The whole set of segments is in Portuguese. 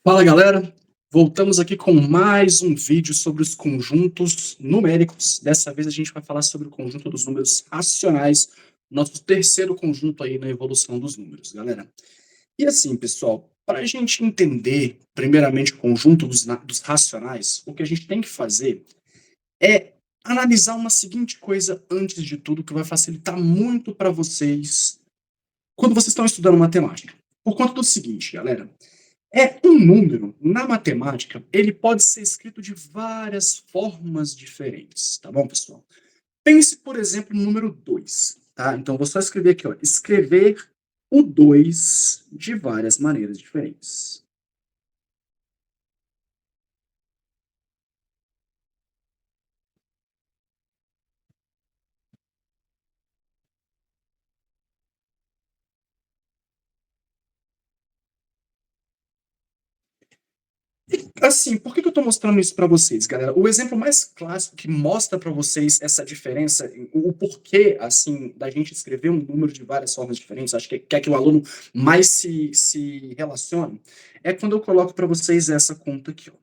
Fala galera, voltamos aqui com mais um vídeo sobre os conjuntos numéricos. Dessa vez a gente vai falar sobre o conjunto dos números racionais, nosso terceiro conjunto aí na evolução dos números, galera. E assim, pessoal, para a gente entender primeiramente o conjunto dos racionais, o que a gente tem que fazer é analisar uma seguinte coisa antes de tudo, que vai facilitar muito para vocês quando vocês estão estudando matemática. Por conta do seguinte, galera. Um número, na matemática, ele pode ser escrito de várias formas diferentes, tá bom, pessoal? Pense, por exemplo, no número 2, tá? Então, vou só escrever aqui, ó, escrever o 2 de várias maneiras diferentes. Assim, por que que eu estou mostrando isso para vocês, galera? O exemplo mais clássico que mostra para vocês essa diferença, o porquê, assim, da gente escrever um número de várias formas diferentes, acho que é que o aluno mais se relaciona, é quando eu coloco para vocês essa conta aqui, ó.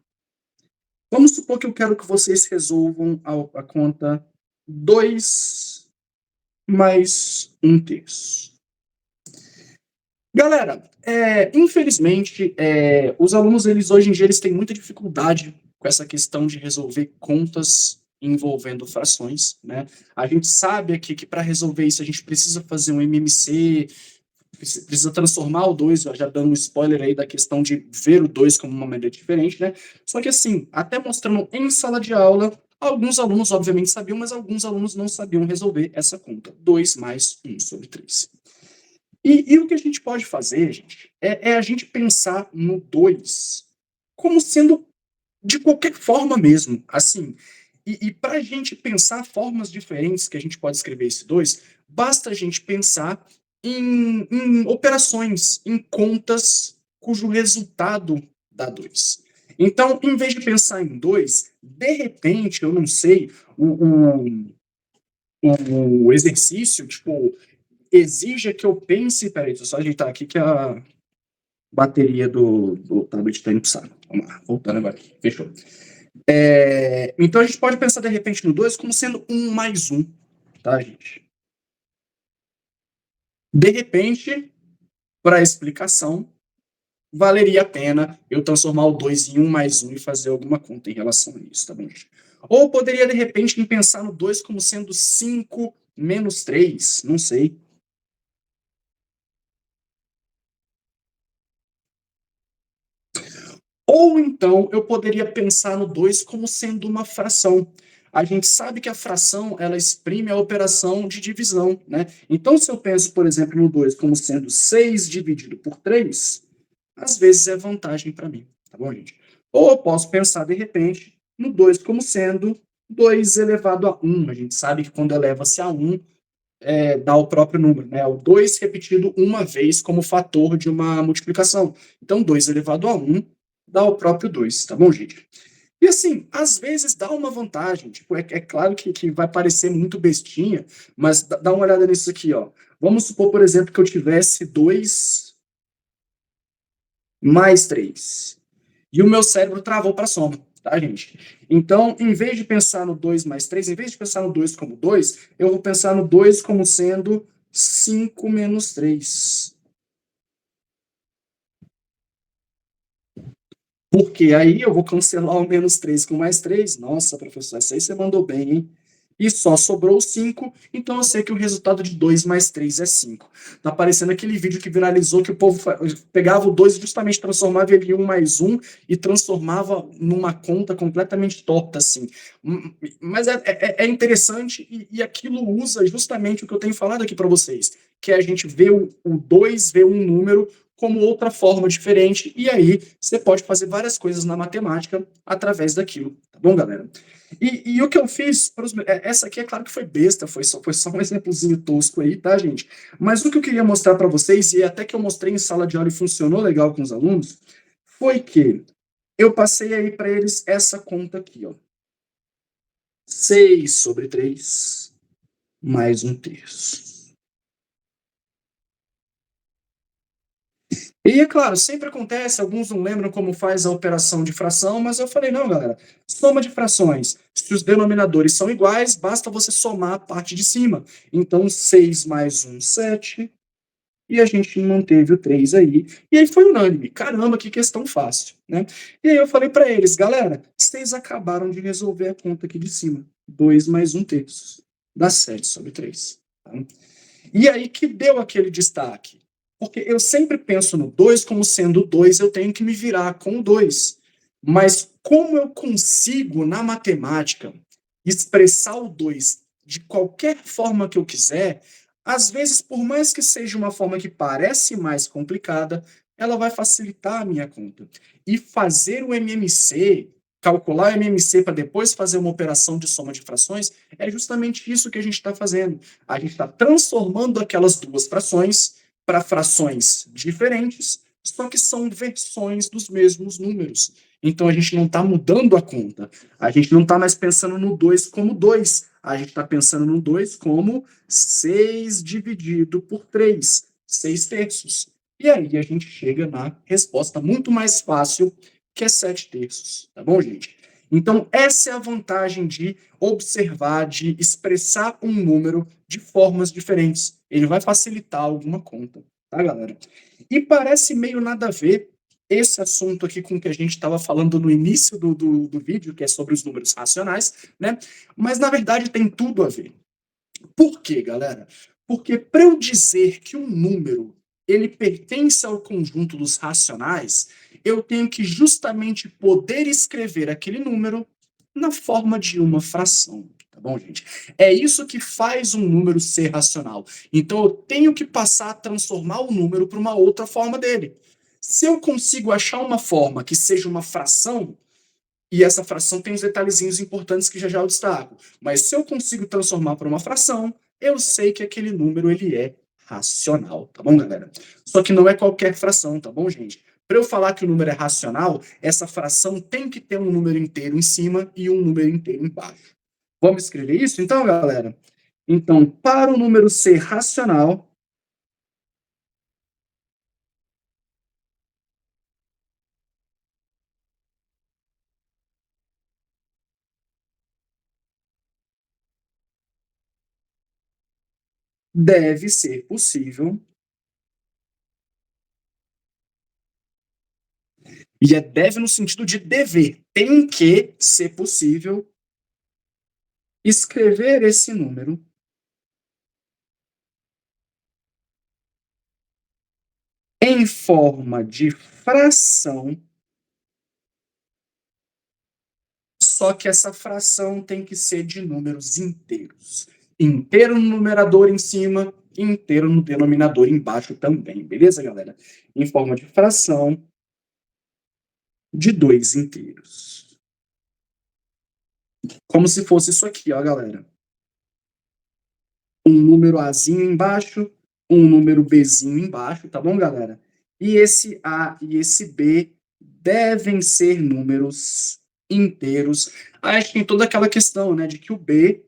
Vamos supor que eu quero que vocês resolvam a conta 2 mais 1/3. Galera, infelizmente, os alunos, eles hoje em dia, eles têm muita dificuldade com essa questão de resolver contas envolvendo frações, né? A gente sabe aqui que para resolver isso a gente precisa fazer um MMC, precisa transformar o 2, já dando um spoiler aí da questão de ver o 2 como uma maneira diferente, né? Só que assim, até mostrando em sala de aula, alguns alunos obviamente sabiam, mas alguns alunos não sabiam resolver essa conta, 2 mais 1/3. E o que a gente pode fazer, gente, é a gente pensar no 2 como sendo de qualquer forma mesmo, assim. E para a gente pensar formas diferentes que a gente pode escrever esse 2, basta a gente pensar em operações, em contas cujo resultado dá 2. Então, em vez de pensar em 2, de repente, eu não sei, o exercício, tipo, exija que eu pense. Peraí, deixa eu só ajeitar aqui que a bateria do tablet está indo pro saco. Vamos lá, voltando agora aqui. Fechou. Então a gente pode pensar de repente no 2 como sendo 1 mais 1, tá, gente? De repente, para explicação, valeria a pena eu transformar o 2 em 1 mais 1 e fazer alguma conta em relação a isso, tá bom, gente? Ou poderia, de repente, pensar no 2 como sendo 5 menos 3, não sei. Ou então eu poderia pensar no 2 como sendo uma fração. A gente sabe que a fração, ela exprime a operação de divisão, né? Então, se eu penso, por exemplo, no 2 como sendo 6 dividido por 3, às vezes é vantagem para mim, tá bom, gente? Ou eu posso pensar, de repente, no 2 como sendo 2 elevado a 1. A gente sabe que quando eleva-se a 1, dá o próprio número, né? O 2 repetido uma vez como fator de uma multiplicação. Então, 2 elevado a 1 dá o próprio 2, tá bom, gente? E assim, às vezes dá uma vantagem, tipo, é claro que vai parecer muito bestinha, mas dá uma olhada nisso aqui, ó. Vamos supor, por exemplo, que eu tivesse 2 mais 3 e o meu cérebro travou para soma, tá, gente? Então, em vez de pensar no 2 mais 3, em vez de pensar no 2 como 2, eu vou pensar no 2 como sendo 5 menos 3. Porque aí eu vou cancelar o menos 3 com mais 3. Nossa, professor, essa aí você mandou bem, hein? E só sobrou 5, então eu sei que o resultado de 2 mais 3 é 5. Tá parecendo aquele vídeo que viralizou que o povo pegava o 2 e justamente transformava ele em 1 mais 1 e transformava numa conta completamente torta, assim. Mas é interessante e aquilo usa justamente o que eu tenho falado aqui para vocês, que é a gente vê o 2, vê um número como outra forma diferente, e aí você pode fazer várias coisas na matemática através daquilo, tá bom, galera? E o que eu fiz, essa aqui é claro que foi besta, foi só um exemplozinho tosco aí, tá, gente? Mas o que eu queria mostrar para vocês, e até que eu mostrei em sala de aula e funcionou legal com os alunos, foi que eu passei aí para eles essa conta aqui, ó. 6/3 mais 1/3. E é claro, sempre acontece, alguns não lembram como faz a operação de fração, mas eu falei: "Não, galera, soma de frações, se os denominadores são iguais, basta você somar a parte de cima. Então 6 mais 1, 7, e a gente manteve o 3 aí, e aí foi unânime. Caramba, que questão fácil, né? E aí eu falei para eles: "Galera, vocês acabaram de resolver a conta aqui de cima, 2 mais 1/3, dá 7/3, tá?". E aí que deu aquele destaque, porque eu sempre penso no 2 como sendo 2, eu tenho que me virar com o 2. Mas como eu consigo, na matemática, expressar o 2 de qualquer forma que eu quiser, às vezes, por mais que seja uma forma que parece mais complicada, ela vai facilitar a minha conta. E fazer o MMC, calcular o MMC para depois fazer uma operação de soma de frações, é justamente isso que a gente está fazendo. A gente está transformando aquelas duas frações para frações diferentes, só que são versões dos mesmos números. Então a gente não está mudando a conta. A gente não está mais pensando no 2 como 2. A gente está pensando no 2 como 6 dividido por 3, 6 terços. E aí a gente chega na resposta muito mais fácil, que é 7 terços. Tá bom, gente? Então, essa é a vantagem de observar, de expressar um número de formas diferentes. Ele vai facilitar alguma conta, tá, galera? E parece meio nada a ver esse assunto aqui com o que a gente estava falando no início do vídeo, que é sobre os números racionais, né? Mas na verdade tem tudo a ver. Por quê, galera? Porque para eu dizer que um número ele pertence ao conjunto dos racionais, eu tenho que justamente poder escrever aquele número na forma de uma fração. Tá bom, gente? É isso que faz um número ser racional. Então eu tenho que passar a transformar o número para uma outra forma dele. Se eu consigo achar uma forma que seja uma fração, e essa fração tem uns detalhezinhos importantes que já já eu destaco. Mas se eu consigo transformar para uma fração, eu sei que aquele número ele é racional, tá bom, galera? Só que não é qualquer fração, tá bom, gente? Para eu falar que o número é racional, essa fração tem que ter um número inteiro em cima e um número inteiro embaixo. Vamos escrever isso então, galera? Então, para o número ser racional, deve ser possível, e é deve no sentido de dever, tem que ser possível escrever esse número em forma de fração, só que essa fração tem que ser de números inteiros. Inteiro no numerador em cima, inteiro no denominador embaixo também, beleza, galera? Em forma de fração de 2 inteiros. Como se fosse isso aqui, ó, galera. Um número Azinho embaixo, um número Bzinho embaixo, tá bom, galera? E esse A e esse B devem ser números inteiros. Aí a gente tem toda aquela questão, né, de que o B,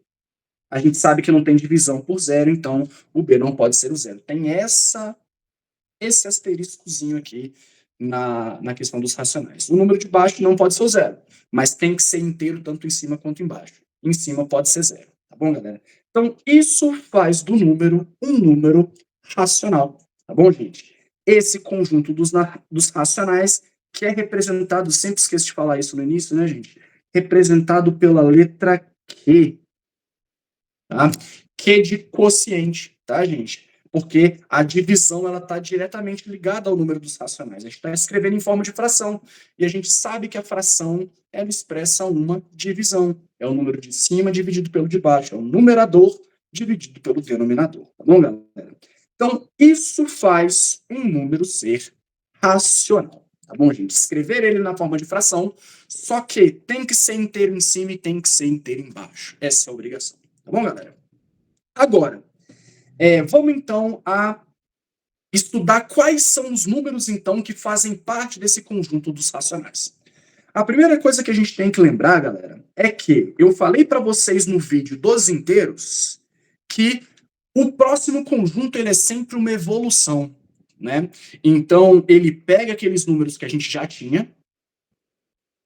a gente sabe que não tem divisão por zero, então o B não pode ser o zero. Tem esse asteriscozinho aqui na questão dos racionais. O número de baixo não pode ser o zero, mas tem que ser inteiro tanto em cima quanto embaixo. Em cima pode ser zero, tá bom, galera? Então, isso faz do número um número racional, tá bom, gente? Esse conjunto dos racionais, que é representado, sempre esqueço de falar isso no início, né, gente? Representado pela letra Q, tá? Q de quociente, tá, gente? Porque a divisão ela está diretamente ligada ao número dos racionais. A gente está escrevendo em forma de fração e a gente sabe que a fração ela expressa uma divisão. É o número de cima dividido pelo de baixo, é o numerador dividido pelo denominador, tá bom, galera? Então, isso faz um número ser racional, tá bom, gente? Escrever ele na forma de fração, só que tem que ser inteiro em cima e tem que ser inteiro embaixo. Essa é a obrigação, tá bom, galera? Agora, vamos então a estudar quais são os números, então, que fazem parte desse conjunto dos racionais. A primeira coisa que a gente tem que lembrar, galera, é que eu falei para vocês no vídeo dos inteiros que o próximo conjunto ele é sempre uma evolução. né? Então, ele pega aqueles números que a gente já tinha,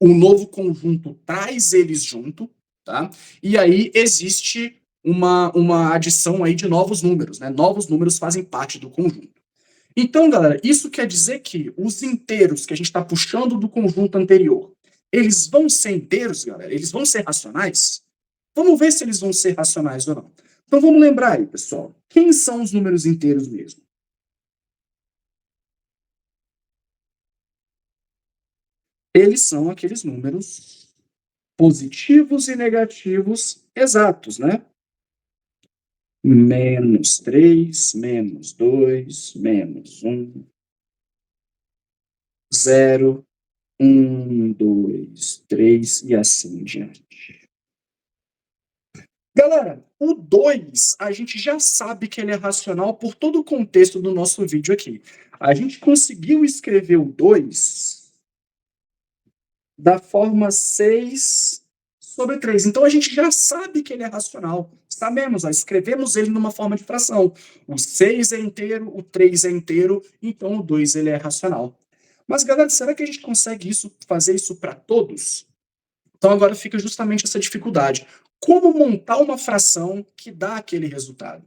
o novo conjunto traz eles junto, tá? E aí existe uma adição aí de novos números, né? Novos números fazem parte do conjunto. Então, galera, isso quer dizer que os inteiros que a gente está puxando do conjunto anterior, eles vão ser inteiros, galera? Eles vão ser racionais? Vamos ver se eles vão ser racionais ou não. Então vamos lembrar aí, pessoal. Quem são os números inteiros mesmo? Eles são aqueles números positivos e negativos exatos, né? Menos 3, menos 2, menos 1, 0, 1, 2, 3 e assim em diante. Galera, o 2, a gente já sabe que ele é racional por todo o contexto do nosso vídeo aqui. A gente conseguiu escrever o 2 da forma 6 sobre 3. Então a gente já sabe que ele é racional. Sabemos, ó, escrevemos ele numa forma de fração. O 6 é inteiro, o 3 é inteiro, então o 2 ele é racional. Mas, galera, será que a gente consegue fazer isso para todos? Então agora fica justamente essa dificuldade. Como montar uma fração que dá aquele resultado?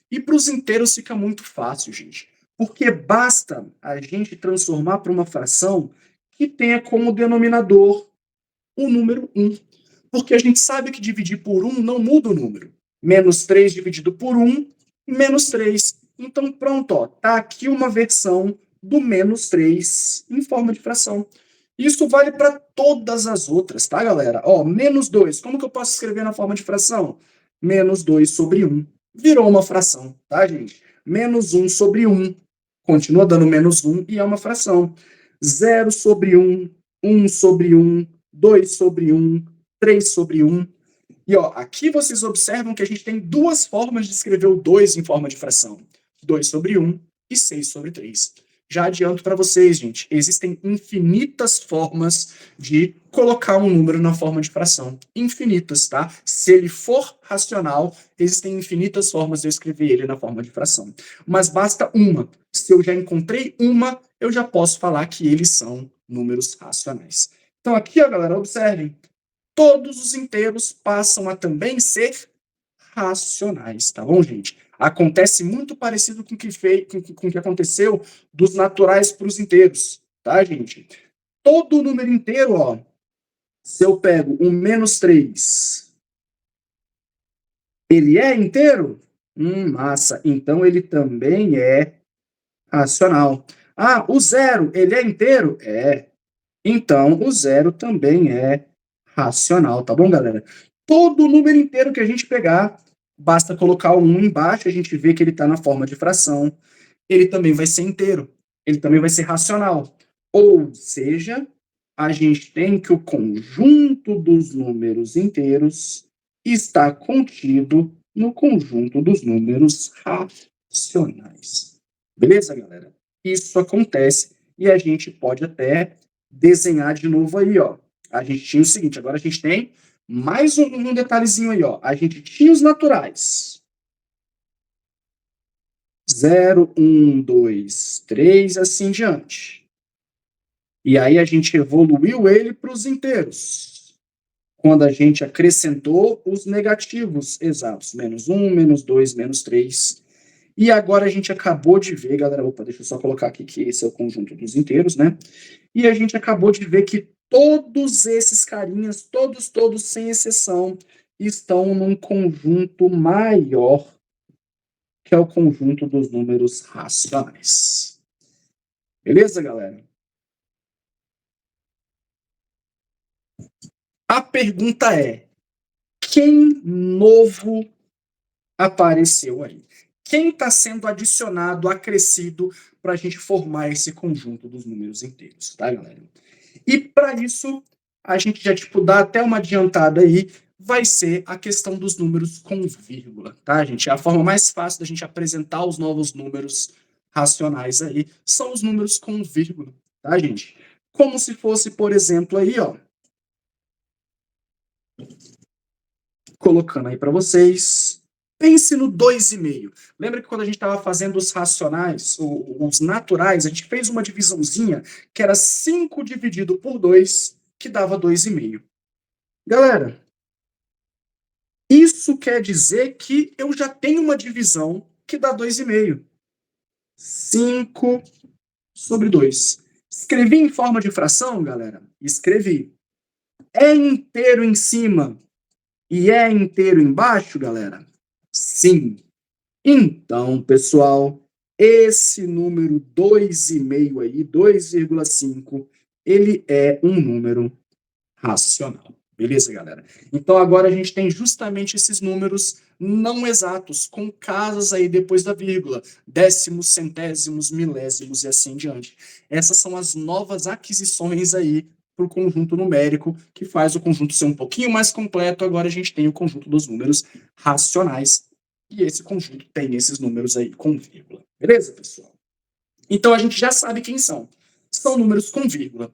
E para os inteiros fica muito fácil, gente. Porque basta a gente transformar para uma fração que tenha como denominador o número 1. Porque a gente sabe que dividir por 1 não muda o número. Menos 3 dividido por 1, menos 3. Então pronto, ó, tá aqui uma versão do menos 3 em forma de fração. Isso vale para todas as outras, tá, galera? Ó, menos 2, como que eu posso escrever na forma de fração? Menos 2 sobre 1. Virou uma fração, tá, gente? Menos 1 sobre 1. Continua dando menos 1 e é uma fração. 0 sobre 1, 1 sobre 1, 2 sobre 1, 3 sobre 1. E ó, aqui vocês observam que a gente tem duas formas de escrever o 2 em forma de fração. 2 sobre 1 e 6 sobre 3. Já adianto para vocês, gente, existem infinitas formas de colocar um número na forma de fração. Infinitas, tá? Se ele for racional, existem infinitas formas de eu escrever ele na forma de fração. Mas basta uma. Se eu já encontrei uma, eu já posso falar que eles são números racionais. Então aqui, ó, galera, observem. Todos os inteiros passam a também ser racionais, tá bom, gente? Acontece muito parecido com o que aconteceu dos naturais para os inteiros, tá, gente? Todo número inteiro, ó, se eu pego um menos 3, ele é inteiro? Massa. Então ele também é racional. Ah, o 0, ele é inteiro? É. Então o 0 também é racional, tá bom, galera? Todo número inteiro que a gente pegar, basta colocar o 1 embaixo, a gente vê que ele está na forma de fração. Ele também vai ser inteiro. Ele também vai ser racional. Ou seja, a gente tem que o conjunto dos números inteiros está contido no conjunto dos números racionais. Beleza, galera? Isso acontece e a gente pode até desenhar de novo aí, ó. A gente tinha o seguinte, agora a gente tem mais um detalhezinho aí, ó. A gente tinha os naturais. 0, 1, 2, 3, assim em diante. E aí a gente evoluiu ele para os inteiros. Quando a gente acrescentou os negativos exatos. Menos 1, menos 2, menos 3. E agora a gente acabou de ver, galera, opa, deixa eu só colocar aqui que esse é o conjunto dos inteiros, né? E a gente acabou de ver que todos esses carinhas, todos, sem exceção, estão num conjunto maior, que é o conjunto dos números racionais. Beleza, galera? A pergunta é: quem novo apareceu aí? Quem está sendo adicionado, acrescido, para a gente formar esse conjunto dos números inteiros, tá, galera? E para isso, a gente já dá até uma adiantada aí, vai ser a questão dos números com vírgula, tá, gente? É a forma mais fácil da gente apresentar os novos números racionais aí, são os números com vírgula, tá, gente? Como se fosse, por exemplo, aí, ó, colocando aí para vocês, Pense no 2,5. Lembra que quando a gente estava fazendo os racionais, os naturais, a gente fez uma divisãozinha que era 5 dividido por 2, que dava 2,5. Galera, isso quer dizer que eu já tenho uma divisão que dá 2,5. 5 sobre 2. Escrevi em forma de fração, galera? Escrevi. É inteiro em cima e é inteiro embaixo, galera? Sim. Então, pessoal, esse número 2,5 aí, 2,5, ele é um número racional. Beleza, galera? Então, agora a gente tem justamente esses números não exatos, com casas aí depois da vírgula, décimos, centésimos, milésimos e assim em diante. Essas são as novas aquisições aí para o conjunto numérico, que faz o conjunto ser um pouquinho mais completo. Agora a gente tem o conjunto dos números racionais, e esse conjunto tem esses números aí com vírgula. Beleza, pessoal? Então a gente já sabe quem são. São números com vírgula.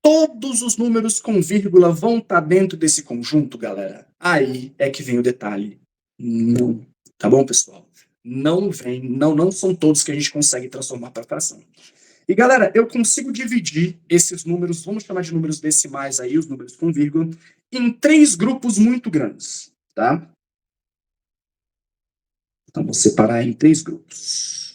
Todos os números com vírgula vão estar dentro desse conjunto, galera? Aí é que vem o detalhe. Não. Tá bom, pessoal? Não vem, não são todos que a gente consegue transformar para fração. E, galera, eu consigo dividir esses números, vamos chamar de números decimais aí, os números com vírgula, em 3 grupos muito grandes, tá? Então, vou separar em 3 grupos.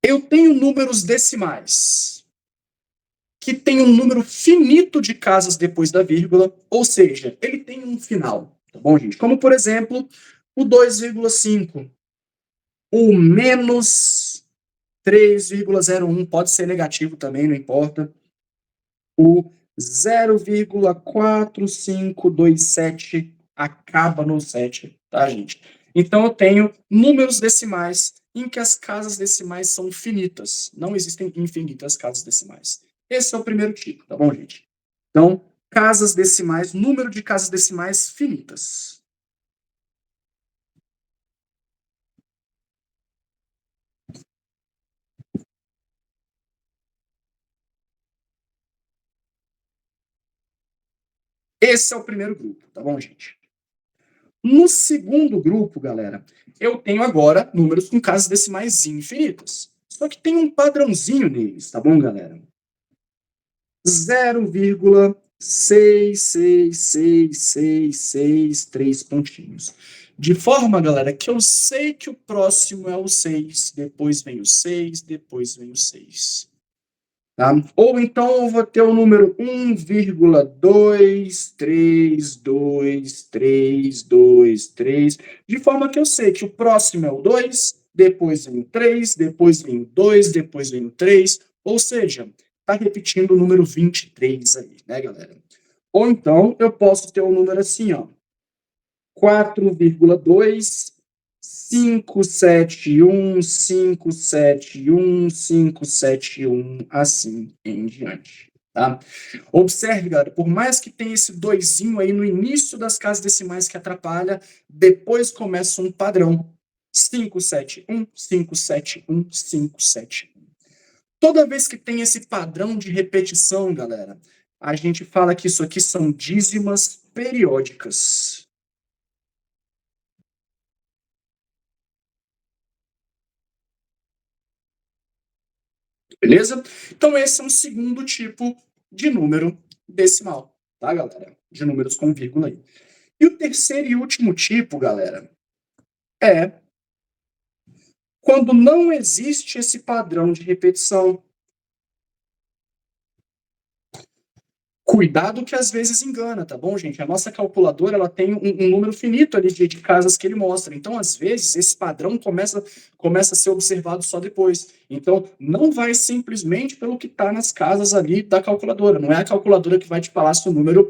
Eu tenho números decimais que tem um número finito de casas depois da vírgula, ou seja, ele tem um final, tá bom, gente? Como, por exemplo, o 2,5, o menos 3,01, pode ser negativo também, não importa. O 0,4527 acaba no 7, tá, gente? Então, eu tenho números decimais em que as casas decimais são finitas. Não existem infinitas casas decimais. Esse é o primeiro tipo, tá bom, gente? Então, casas decimais, número de casas decimais finitas. Esse é o primeiro grupo, tá bom, gente? No segundo grupo, galera, eu tenho agora números com casas decimais infinitas. Só que tem um padrãozinho neles, tá bom, galera? 0,6666663 pontinhos. De forma, galera, que eu sei que o próximo é o 6, depois vem o 6, depois vem o 6. Tá? Ou então eu vou ter o número 1,2322323, de forma que eu sei que o próximo é o 2, depois vem o 3, depois vem o 2, depois vem o 3, ou seja, está repetindo o número 23 aí, né, galera? Ou então eu posso ter um número assim, ó, 4,2 571, 571, 571, assim em diante, tá? Observe, galera, por mais que tenha esse doisinho aí no início das casas decimais que atrapalha, depois começa um padrão. 571, 571, 571. Toda vez que tem esse padrão de repetição, galera, a gente fala que isso aqui são dízimas periódicas. Beleza? Então, esse é um segundo tipo de número decimal, tá, galera? De números com vírgula aí. E o terceiro e último tipo, galera, é quando não existe esse padrão de repetição. Cuidado que às vezes engana, tá bom, gente? A nossa calculadora ela tem um número finito ali de casas que ele mostra. Então, às vezes, esse padrão começa a ser observado só depois. Então, não vai simplesmente pelo que está nas casas ali da calculadora. Não é a calculadora que vai te falar se o número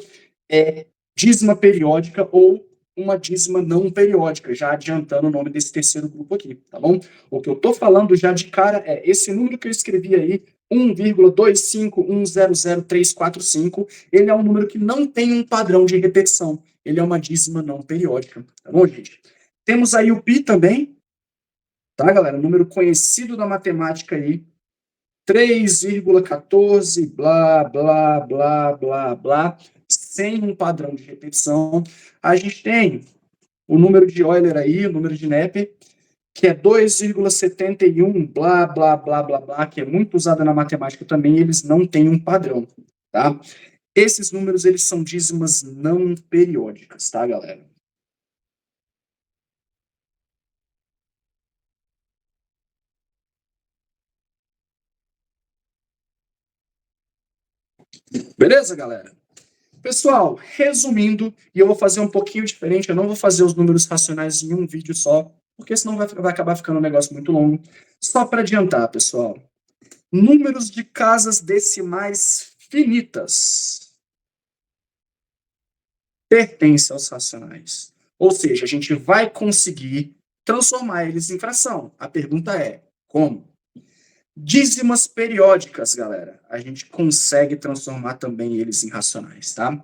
é dízima periódica ou uma dízima não periódica, já adiantando o nome desse terceiro grupo aqui, tá bom? O que eu estou falando já de cara é esse número que eu escrevi aí, 1,251000345, ele é um número que não tem um padrão de repetição. Ele é uma dízima não periódica. Tá bom, gente? Temos aí o π também, tá, galera? Um número conhecido da matemática aí. 3,14, blá, blá, blá, blá, blá. sem um padrão de repetição, a gente tem o número de Euler aí, o número de Neper, que é 2,71, blá, blá, blá, blá, blá, que é muito usado na matemática também, eles não têm um padrão, tá? Esses números, eles são dízimas não periódicas, tá, galera? Beleza, galera? Pessoal, resumindo, e eu vou fazer um pouquinho diferente, eu não vou fazer os números racionais em um vídeo só, porque senão vai acabar ficando um negócio muito longo. Só para adiantar, pessoal, números de casas decimais finitas pertencem aos racionais. Ou seja, a gente vai conseguir transformar eles em fração. A pergunta é, como? Dízimas periódicas, galera, a gente consegue transformar também eles em racionais, tá?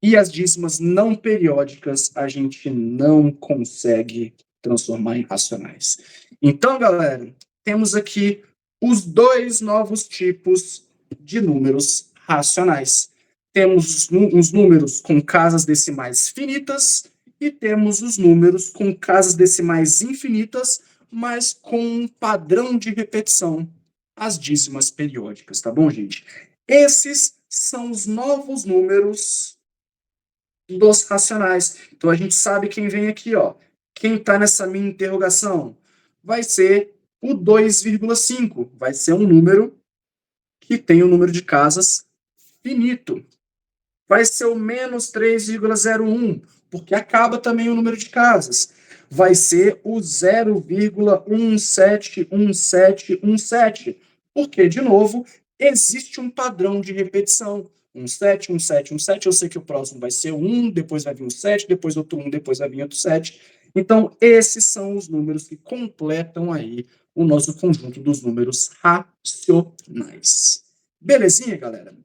E as dízimas não periódicas a gente não consegue transformar em racionais. Então, galera, temos aqui os dois novos tipos de números racionais. Temos os números com casas decimais finitas e temos os números com casas decimais infinitas, mas com um padrão de repetição, as dízimas periódicas, tá bom, gente? Esses são os novos números dos racionais. Então a gente sabe quem vem aqui, ó. Quem está nessa minha interrogação vai ser o 2,5. Vai ser um número que tem um número de casas finito. Vai ser o menos 3,01, porque acaba também o número de casas. Vai ser o 0,171717, porque, de novo, existe um padrão de repetição. 17, 17, 17. Eu sei que o próximo vai ser 1, depois vai vir o 7, depois outro 1, depois vai vir outro 7. Então, esses são os números que completam aí o nosso conjunto dos números racionais. Belezinha, galera? O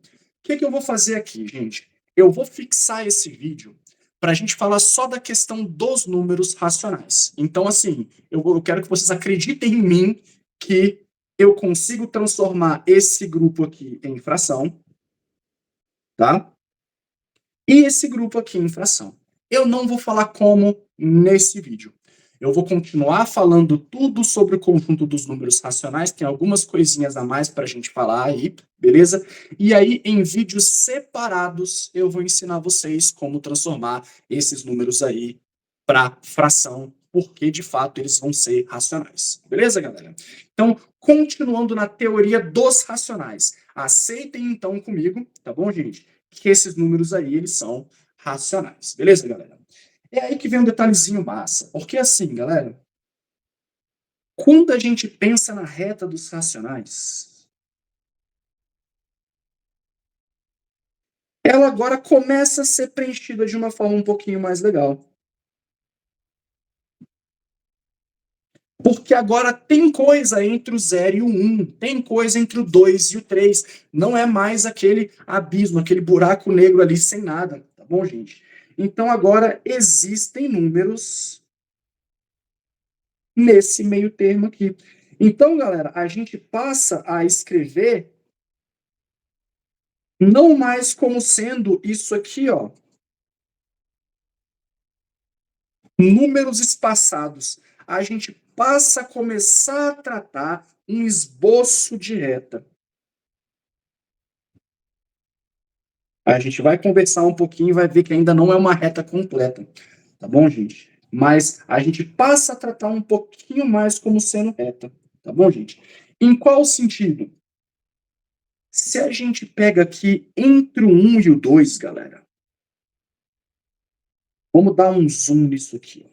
que eu vou fazer aqui, gente? Eu vou fixar esse vídeo para a gente falar só da questão dos números racionais. Então, assim, eu quero que vocês acreditem em mim que eu consigo transformar esse grupo aqui em fração, tá? E esse grupo aqui em fração. Eu não vou falar como nesse vídeo. Eu vou continuar falando tudo sobre o conjunto dos números racionais, tem algumas coisinhas a mais para a gente falar aí, beleza? E aí, em vídeos separados, eu vou ensinar vocês como transformar esses números aí para fração, porque de fato eles vão ser racionais. Beleza, galera? Então, continuando na teoria dos racionais. Aceitem então comigo, tá bom, gente? Que esses números aí, eles são racionais. Beleza, galera? É aí que vem um detalhezinho massa. Porque assim, galera, quando a gente pensa na reta dos racionais, ela agora começa a ser preenchida de uma forma um pouquinho mais legal. Porque agora tem coisa entre o 0 e o 1, tem coisa entre o 2 e o 3. Não é mais aquele abismo, aquele buraco negro ali sem nada, tá bom, gente? Então agora existem números nesse meio termo aqui. Então, galera, a gente passa a escrever não mais como sendo isso aqui, ó, números espaçados. A gente passa a começar a tratar um esboço de reta. A gente vai conversar um pouquinho e vai ver que ainda não é uma reta completa, tá bom, gente? Mas a gente passa a tratar um pouquinho mais como sendo reta, tá bom, gente? Em qual sentido? Se a gente pega aqui entre o 1 e o 2, galera, vamos dar um zoom nisso aqui.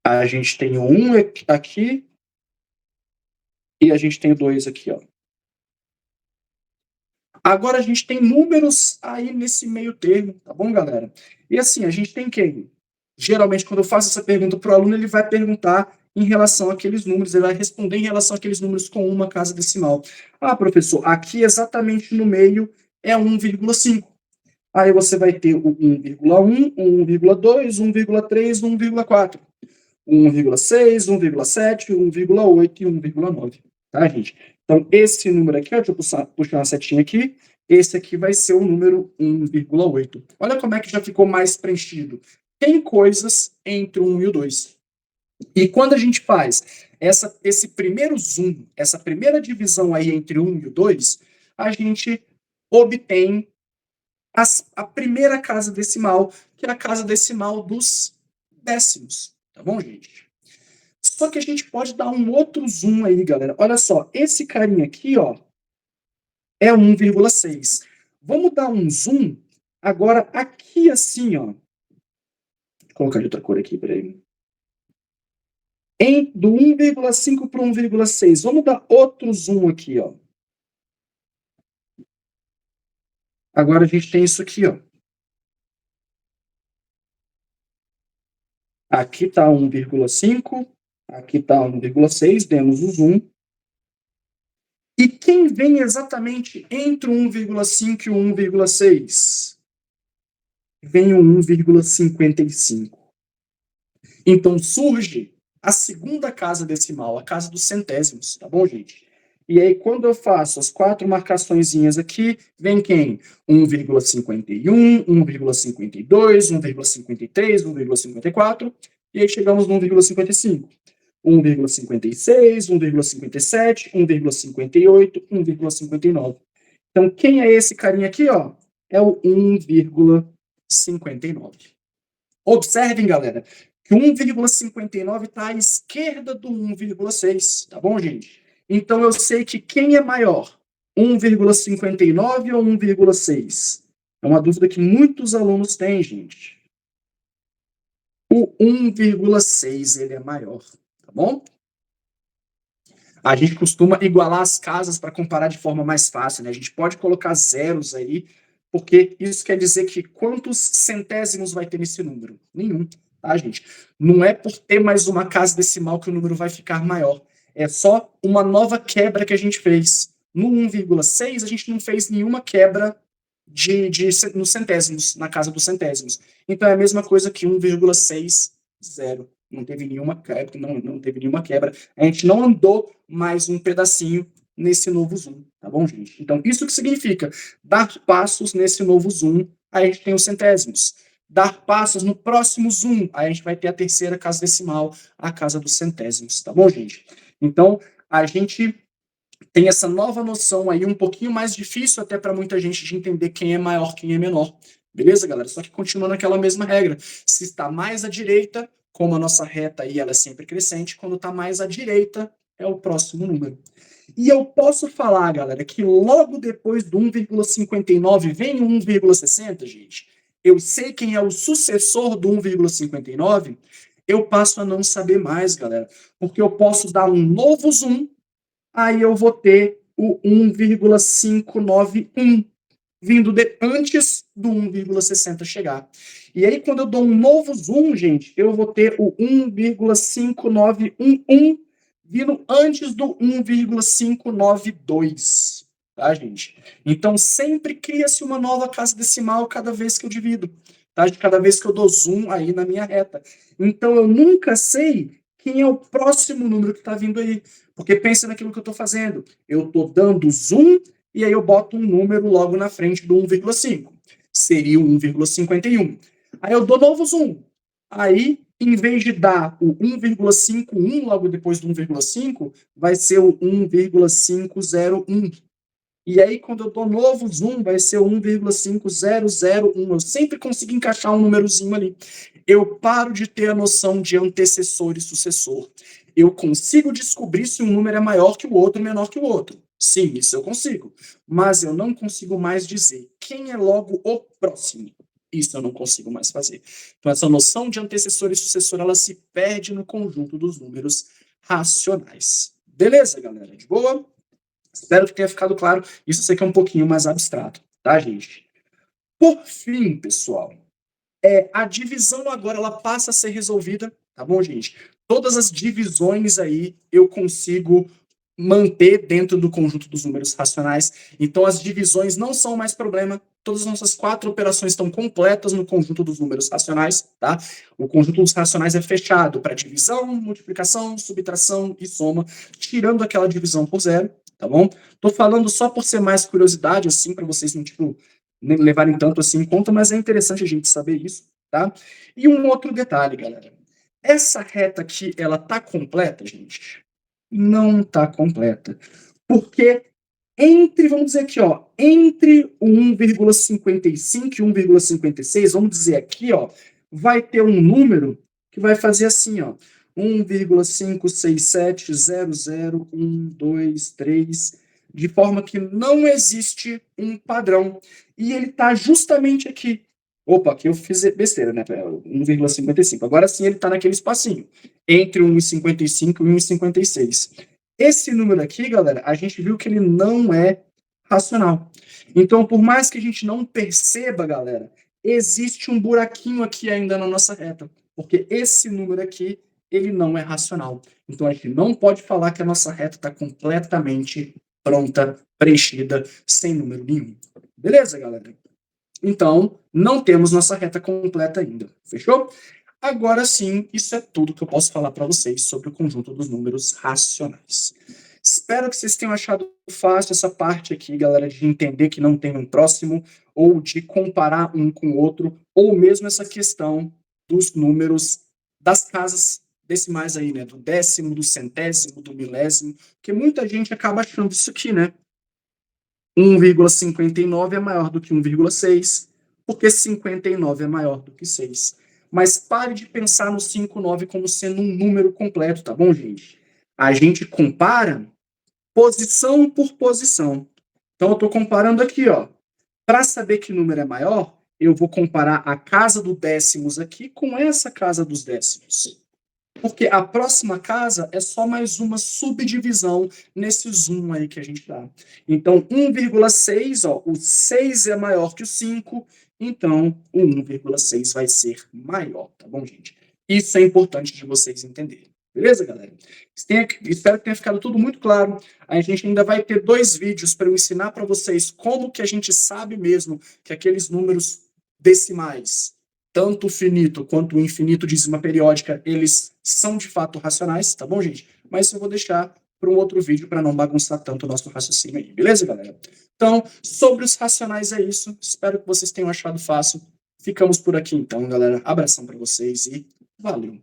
A gente tem o 1 aqui e a gente tem o 2 aqui, ó. Agora a gente tem números aí nesse meio termo, tá bom, galera? E assim, a gente tem quem? Geralmente, quando eu faço essa pergunta para o aluno, ele vai perguntar em relação àqueles números, ele vai responder em relação àqueles números com uma casa decimal. Ah, professor, aqui exatamente no meio é 1,5. Aí você vai ter o 1,1, 1,2, 1,3, 1,4. 1,6, 1,7, 1,8 e 1,9. Tá, gente? Então, esse número aqui, ó, deixa eu puxar uma setinha aqui, esse aqui vai ser o número 1,8. Olha como é que já ficou mais preenchido. Tem coisas entre o 1 e o 2. E quando a gente faz esse primeiro zoom, essa primeira divisão aí entre o 1 e o 2, a gente obtém a primeira casa decimal, que é a casa decimal dos décimos. Tá bom, gente? Só que a gente pode dar um outro zoom aí, galera. Olha só, esse carinha aqui, ó, é 1,6. Vamos dar um zoom agora aqui assim, ó. Vou colocar de outra cor aqui, peraí. Do 1,5 para 1,6. Vamos dar outro zoom aqui, ó. Agora a gente tem isso aqui, ó. Aqui está 1,5, aqui está 1,6, demos o zoom. E quem vem exatamente entre o 1,5 e o 1,6? Vem o 1,55. Então surge a segunda casa decimal, a casa dos centésimos, tá bom, gente? E aí, quando eu faço as 4 marcaçõezinhas aqui, vem quem? 1,51, 1,52, 1,53, 1,54, e aí chegamos no 1,55. 1,56, 1,57, 1,58, 1,59. Então, quem é esse carinha aqui, ó? É o 1,59. Observem, galera, que 1,59 está à esquerda do 1,6, tá bom, gente? Então, eu sei que quem é maior, 1,59 ou 1,6? É uma dúvida que muitos alunos têm, gente. O 1,6, ele é maior, tá bom? A gente costuma igualar as casas para comparar de forma mais fácil, né? A gente pode colocar zeros aí, porque isso quer dizer que quantos centésimos vai ter nesse número? Nenhum, tá, gente? Não é por ter mais uma casa decimal que o número vai ficar maior. É só uma nova quebra que a gente fez. No 1,6, a gente não fez nenhuma quebra nos centésimos, na casa dos centésimos. Então é a mesma coisa que 1,6, zero. Não teve nenhuma quebra, não teve nenhuma quebra. A gente não andou mais um pedacinho nesse novo zoom, tá bom, gente? Então, isso que significa dar passos nesse novo zoom, aí a gente tem os centésimos. Dar passos no próximo zoom, aí a gente vai ter a terceira casa decimal, a casa dos centésimos, tá bom, gente? Então, a gente tem essa nova noção aí, um pouquinho mais difícil até para muita gente de entender quem é maior, quem é menor. Beleza, galera? Só que continua naquela mesma regra. Se está mais à direita, como a nossa reta aí ela é sempre crescente, quando está mais à direita é o próximo número. E eu posso falar, galera, que logo depois do 1,59 vem o 1,60, gente. Eu sei quem é o sucessor do 1,59, eu passo a não saber mais, galera, porque eu posso dar um novo zoom, aí eu vou ter o 1,591 vindo antes do 1,60 chegar. E aí, quando eu dou um novo zoom, gente, eu vou ter o 1,5911 vindo antes do 1,592, tá, gente? Então, sempre cria-se uma nova casa decimal cada vez que eu divido, tá? Cada vez que eu dou zoom aí na minha reta. Então, eu nunca sei quem é o próximo número que está vindo aí, porque pensa naquilo que eu estou fazendo. Eu estou dando zoom e aí eu boto um número logo na frente do 1,5. Seria o 1,51. Aí eu dou novo zoom. Aí, em vez de dar o 1,51 logo depois do 1,5, vai ser o 1,501. E aí, quando eu dou novo zoom, vai ser o 1,5001. Eu sempre consigo encaixar um númerozinho ali. Eu paro de ter a noção de antecessor e sucessor. Eu consigo descobrir se um número é maior que o outro, menor que o outro. Sim, isso eu consigo. Mas eu não consigo mais dizer quem é logo o próximo. Isso eu não consigo mais fazer. Então, essa noção de antecessor e sucessor, ela se perde no conjunto dos números racionais. Beleza, galera? De boa? Espero que tenha ficado claro. Isso eu sei que é um pouquinho mais abstrato, tá, gente? Por fim, pessoal, a divisão agora ela passa a ser resolvida, tá bom, gente? Todas as divisões aí eu consigo manter dentro do conjunto dos números racionais. Então, as divisões não são mais problema. Todas as nossas 4 operações estão completas no conjunto dos números racionais, tá? O conjunto dos racionais é fechado para divisão, multiplicação, subtração e soma, tirando aquela divisão por zero, tá bom? Tô falando só por ser mais curiosidade, assim, para vocês não, tipo, nem levarem tanto assim em conta, mas é interessante a gente saber isso, tá? E um outro detalhe, galera. Essa reta aqui, ela tá completa, gente? Não tá completa. Porque entre, vamos dizer aqui, ó, entre o 1,55 e 1,56, vamos dizer aqui, ó, vai ter um número que vai fazer assim, ó, 1,5670012, de forma que não existe um padrão. E ele está justamente aqui. Opa, aqui eu fiz besteira, né? 1,55. Agora sim ele está naquele espacinho, entre 1,55 e 1,56. Esse número aqui, galera, a gente viu que ele não é racional. Então, por mais que a gente não perceba, galera, existe um buraquinho aqui ainda na nossa reta, porque esse número aqui, ele não é racional. Então, a gente não pode falar que a nossa reta está completamente pronta, preenchida, sem número nenhum. Beleza, galera? Então, não temos nossa reta completa ainda. Fechou? Agora sim, isso é tudo que eu posso falar para vocês sobre o conjunto dos números racionais. Espero que vocês tenham achado fácil essa parte aqui, galera, de entender que não tem um próximo, ou de comparar um com o outro, ou mesmo essa questão dos números das casas decimais aí, né? Do décimo, do centésimo, do milésimo, porque muita gente acaba achando isso aqui, né? 1,59 é maior do que 1,6, porque 59 é maior do que 6. Mas pare de pensar no 59 como sendo um número completo, tá bom, gente? A gente compara posição por posição. Então, eu estou comparando aqui, ó. Para saber que número é maior, eu vou comparar a casa dos décimos aqui com essa casa dos décimos. Porque a próxima casa é só mais uma subdivisão nesse zoom aí que a gente dá. Então, 1,6, ó, o 6 é maior que o 5, então o 1,6 vai ser maior, tá bom, gente? Isso é importante de vocês entenderem. Beleza, galera? Espero que tenha ficado tudo muito claro. A gente ainda vai ter 2 vídeos para eu ensinar para vocês como que a gente sabe mesmo que aqueles números decimais, tanto o finito quanto o infinito dízima periódica, eles são de fato racionais, tá bom, gente? Mas eu vou deixar para um outro vídeo para não bagunçar tanto o nosso raciocínio aí, beleza, galera? Então, sobre os racionais é isso. Espero que vocês tenham achado fácil. Ficamos por aqui então, galera. Abração para vocês e valeu!